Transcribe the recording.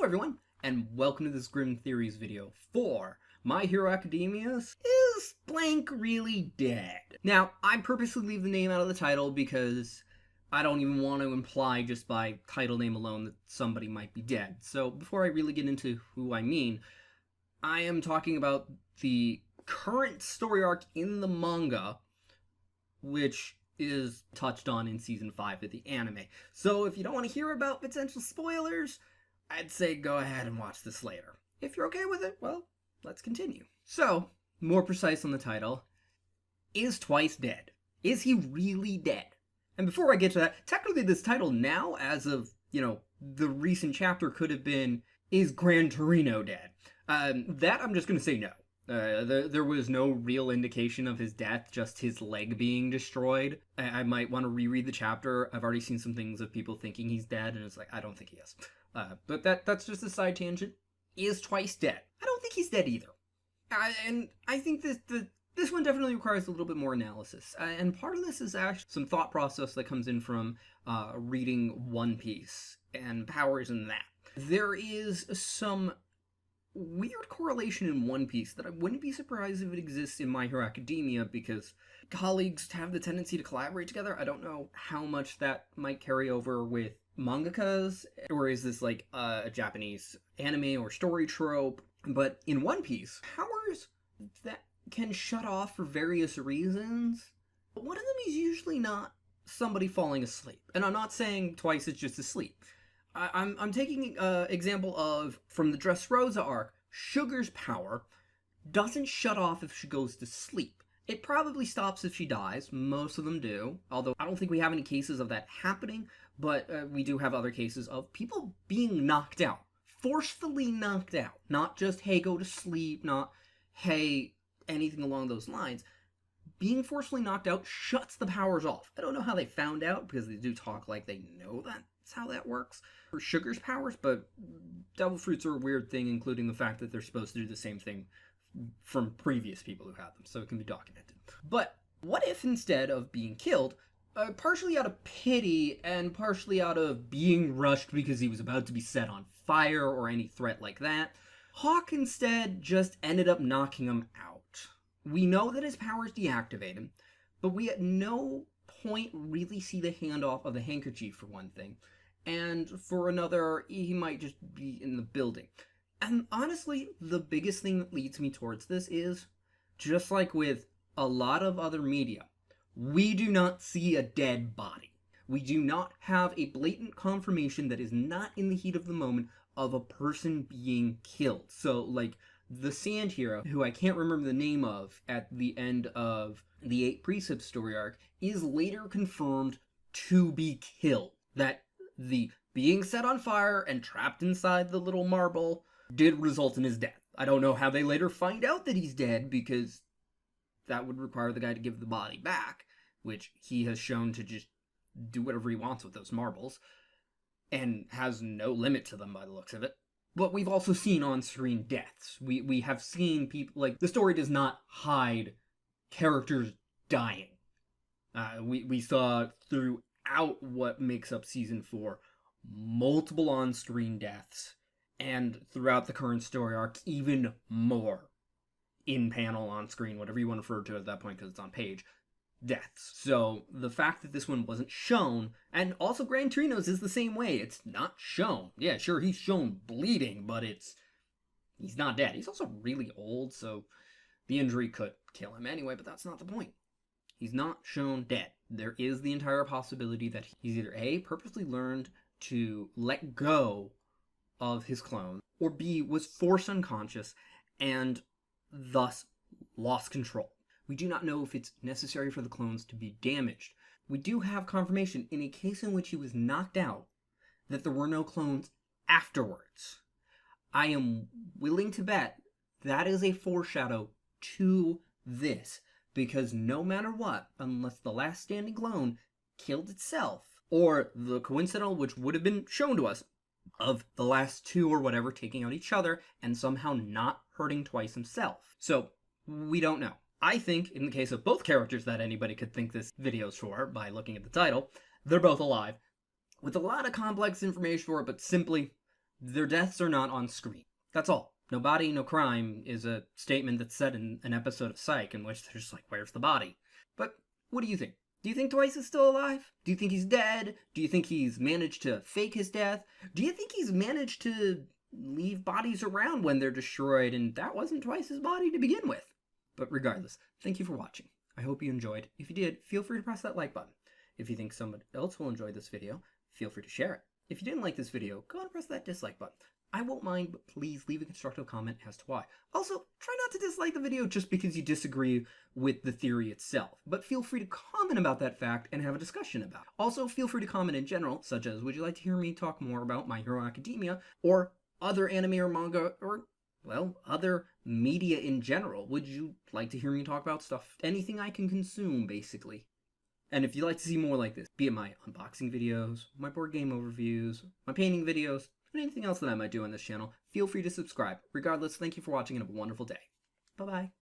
Hello everyone, and welcome to this Grim Theories video for My Hero Academia Is Blank Really Dead? Now, I purposely leave the name out of the title because I don't even want to imply just by title name alone that somebody might be dead. So before I really get into who I mean, I am talking about the current story arc in the manga, which is touched on in Season 5 of the anime. So if you don't want to hear about potential spoilers, I'd say go ahead and watch this later. If you're okay with it, well, let's continue. So, more precise on the title, is Twice dead? Is he really dead? And before I get to that, technically this title now, as of, the recent chapter could have been, is Gran Torino dead? That I'm just going to say no. There was no real indication of his death, just his leg being destroyed. I might want to reread the chapter. I've already seen some things of people thinking he's dead, and it's like, I don't think he is. But that's just a side tangent. Is Twice dead? I don't think he's dead either. And I think this one definitely requires a little bit more analysis. And part of this is actually some thought process that comes in from reading One Piece and powers in that. There is some weird correlation in One Piece that I wouldn't be surprised if it exists in My Hero Academia, because colleagues have the tendency to collaborate together. I don't know how much that might carry over with mangakas, or is this like a Japanese anime or story trope? But in One Piece, powers that can shut off for various reasons, but one of them is usually not somebody falling asleep. And I'm not saying Twice is just asleep. I'm taking an example of, from the Dressrosa arc, Sugar's power doesn't shut off if she goes to sleep. It probably stops if she dies. Most of them do. Although I don't think we have any cases of that happening, but we do have other cases of people being knocked out. Forcefully knocked out. Not just, hey, go to sleep, not, hey, anything along those lines. Being forcefully knocked out shuts the powers off. I don't know how they found out, because they do talk like they know that's how that works for Sugar's powers, but devil fruits are a weird thing, including the fact that they're supposed to do the same thing from previous people who had them, so it can be documented. But what if instead of being killed, partially out of pity and partially out of being rushed because he was about to be set on fire or any threat like that, Hawk instead just ended up knocking him out? We know that his powers deactivate him, but we at no point really see the handoff of the handkerchief, for one thing. And for another, he might just be in the building. And honestly, the biggest thing that leads me towards this is, just like with a lot of other media, we do not see a dead body. We do not have a blatant confirmation that is not in the heat of the moment of a person being killed. So, like, the Sand Hero, who I can't remember the name of at the end of the 8 Precepts story arc, is later confirmed to be killed. That the being set on fire and trapped inside the little marble did result in his death. I don't know how they later find out that he's dead, because that would require the guy to give the body back, which he has shown to just do whatever he wants with those marbles, and has no limit to them by the looks of it. But we've also seen on-screen deaths. We have seen people, like, the story does not hide characters dying. We saw throughout what makes up Season 4 multiple on-screen deaths, and throughout the current story arc, even more in-panel, on-screen, whatever you want to refer to at that point because it's on page, deaths. So the fact that this one wasn't shown, and also Gran Torino's is the same way, it's not shown. Yeah, sure, he's shown bleeding, but he's not dead. He's also really old, so the injury could kill him anyway, but that's not the point. He's not shown dead. There is the entire possibility that he's either A, purposely learned to let go of his clone, or B, was forced unconscious and thus lost control. We do not know if it's necessary for the clones to be damaged. We do have confirmation in a case in which he was knocked out that there were no clones afterwards. I am willing to bet that is a foreshadow to this, because no matter what, unless the last standing clone killed itself, or the coincidental, which would have been shown to us, of the last two or whatever taking out each other and somehow not hurting Twice himself. So, we don't know. I think, in the case of both characters that anybody could think this video's for by looking at the title, they're both alive, with a lot of complex information for it, but simply, Their deaths are not on screen. That's all. No body, no crime is a statement that's said in an episode of Psych in which they're just like, where's the body? But what do you think? Do you think Twice is still alive? Do you think he's dead? Do you think he's managed to fake his death? Do you think he's managed to leave bodies around when they're destroyed and that wasn't Twice's body to begin with? But regardless, thank you for watching. I hope you enjoyed. If you did, feel free to press that like button. If you think someone else will enjoy this video, feel free to share it. If you didn't like this video, go ahead and press that dislike button. I won't mind, but please leave a constructive comment as to why. Also, try not to dislike the video just because you disagree with the theory itself, but feel free to comment about that fact and have a discussion about it. Also, feel free to comment in general, such as, would you like to hear me talk more about My Hero Academia, or other anime or manga, or, well, other media in general? Would you like to hear me talk about stuff? Anything I can consume, basically. And if you'd like to see more like this, be it my unboxing videos, my board game overviews, my painting videos, and anything else that I might do on this channel, feel free to subscribe. Regardless, thank you for watching and have a wonderful day. Bye-bye.